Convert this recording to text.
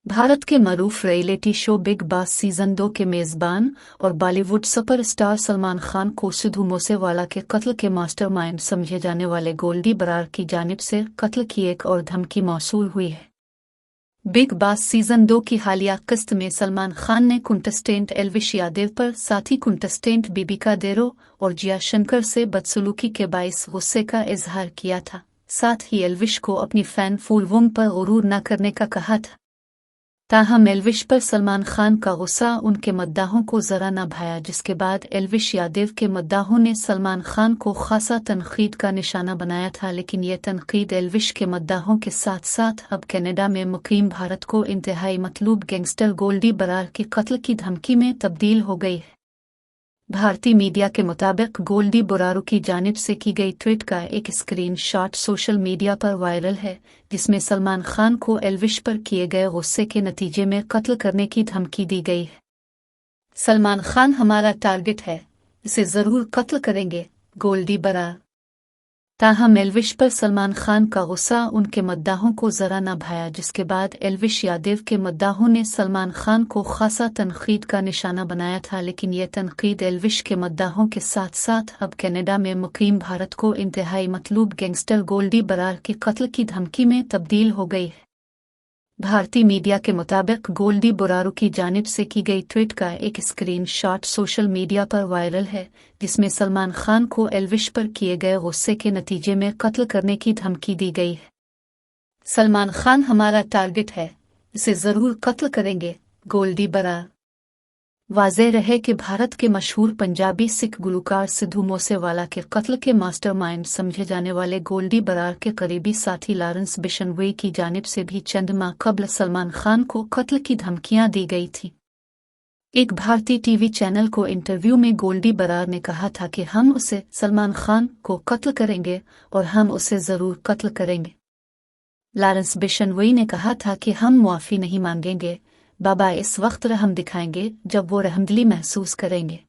भारत के मरूफ reality show Bigg Boss season 2 के मेजबान और बॉलीवुड सुपरस्टार सलमान खान को सिद्धू मूसेवाला के कत्ल के मास्टरमाइंड समझे जाने वाले गोल्डी बरार की जानिब से कत्ल की एक और धमकी मौसूल हुई है। बिग बॉस सीजन 2 की हालिया किस्त में सलमान खान ने कंटेस्टेंट एल्विश यादव पर साथी कंटेस्टेंट बीबिका डेरो और जिया शंकर से बदसलूकी के बाइस गुस्से का इजहार किया था। साथ ही एल्विश को अपनी फैन फॉलोइंग पर गुरूर न करने का कहा था। ताहम एल्विश पर सलमान खान का गुस्सा उनके मद्दाहों को जरा न भाया, जिसके बाद एल्विश यादव के मद्दाहों ने सलमान खान को खासा तनकीद का निशाना बनाया था। लेकिन ये तनकीद एल्विश के मद्दाहों के साथ साथ अब कनाडा में मुकीम भारत को इंतहाई मतलूब गैंगस्टर गोल्डी बरार के कत्ल की धमकी में तब्दील हो गई है। भारतीय मीडिया के मुताबिक गोल्डी बरार की जानिब से की गई ट्वीट का एक स्क्रीनशॉट सोशल मीडिया पर वायरल है, जिसमें सलमान खान को एल्विश पर किए गए गुस्से के नतीजे में कत्ल करने की धमकी दी गई है। सलमान खान हमारा टारगेट है, इसे जरूर कत्ल करेंगे, गोल्डी बरार। ताहम एल्विश पर सलमान खान का गुस्सा उनके मद्दाहों को जरा न भाया, जिसके बाद एल्विश यादव के मद्दाहों ने सलमान खान को खासा तनकीद का निशाना बनाया था। लेकिन ये तनकीद एल्विश के मद्दाहों के साथ साथ अब कनाडा में मुकीम भारत को इंतहाई मतलूब गैंगस्टर गोल्डी बरार के कत्ल की धमकी में तब्दील हो गई है। भारतीय मीडिया के मुताबिक गोल्डी बरार की जानिब से की गई ट्वीट का एक स्क्रीनशॉट सोशल मीडिया पर वायरल है, जिसमें सलमान खान को एल्विश पर किए गए गुस्से के नतीजे में कत्ल करने की धमकी दी गई है। सलमान खान हमारा टारगेट है, इसे जरूर कत्ल करेंगे, गोल्डी बरार। वाज़ेह रहे कि भारत के मशहूर पंजाबी सिख गुलकार सिद्धू मूसेवाला के कत्ल के मास्टरमाइंड समझे जाने वाले गोल्डी बरार के करीबी साथी लॉरेंस बिशनोई की जानिब से भी चंद माह कबल सलमान खान को कत्ल की धमकियां दी गई थी। एक भारतीय टीवी चैनल को इंटरव्यू में गोल्डी बरार ने कहा था कि हम उसे सलमान खान को कत्ल करेंगे और हम उसे जरूर कत्ल करेंगे। लॉरेंस बिशनोई ने कहा था कि हम मुआफ़ी नहीं मांगेंगे, बाबा इस वक्त रहम दिखाएंगे जब वो रहमदिली महसूस करेंगे।